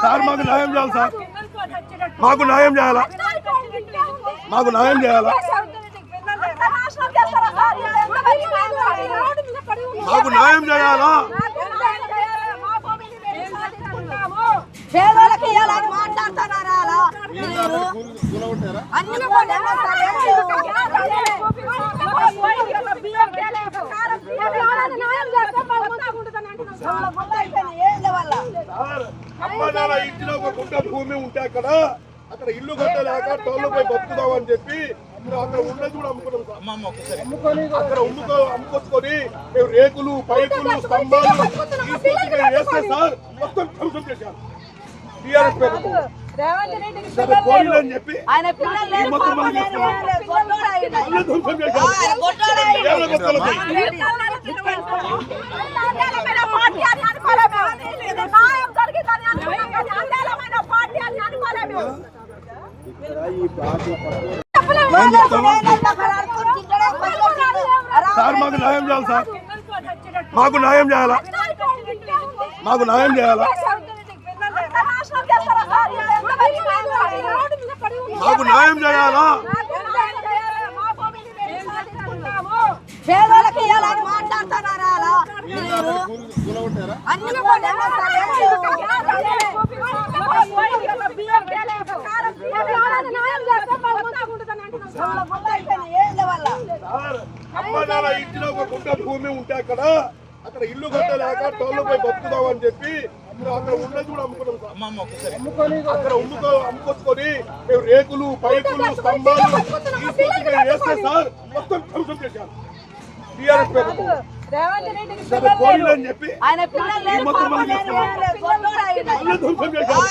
Sir మాకు న్యాయం చేయాలి సార్, మాకు న్యాయం చేయాలా, మాకు న్యాయం చేయాలా, మాకు న్యాయం చేయాలా. పేదలకు ఇవ్వాలని మాట్లాడుతున్నారా అమ్మ ఇంటిలో ఒక గుంట భూమి ఉంటే అక్కడ ఇల్లు కట్టలేక టోళ్ళపై బతుకుదాం అని చెప్పి అక్కడ ఉన్నది కూడా అమ్ముకున్నాం సార్. అక్కడ అమ్ముకొచ్చుకొని మేము రేకులు పైపులు స్తంభాలు వేస్తే సార్ మొత్తం ధ్వంసం చేశారు టీఆర్ఎస్ పేరు అని చెప్పి మొత్తం ధ్వంసం చేశారు. సార్ మాకు న్యాయం చేయాలి సార్, మాకు న్యాయం చేయాలా, మాకు న్యాయం చేయాలా, మాకు న్యాయం చేయాలా. పేదలకు ఇవ్వాలని మాట్లాడుతున్నారా అమ్మ ఇంటిలో ఒక గుంట భూమి ఉంటే అక్కడ ఇల్లు కట్టలేక టోళ్ళపై బతుకుదాం అని చెప్పి అక్కడ ఉన్నది కూడా అమ్ముకున్నాం సార్. అక్కడ అమ్ముకొచ్చుకొని మేము రేకులు పైపులు స్తంభాలు వేస్తే సార్ మొత్తం ధ్వంసం చేశారు టీఆర్ఎస్ పేరు అని చెప్పి మొత్తం ధ్వంసం చేశారు.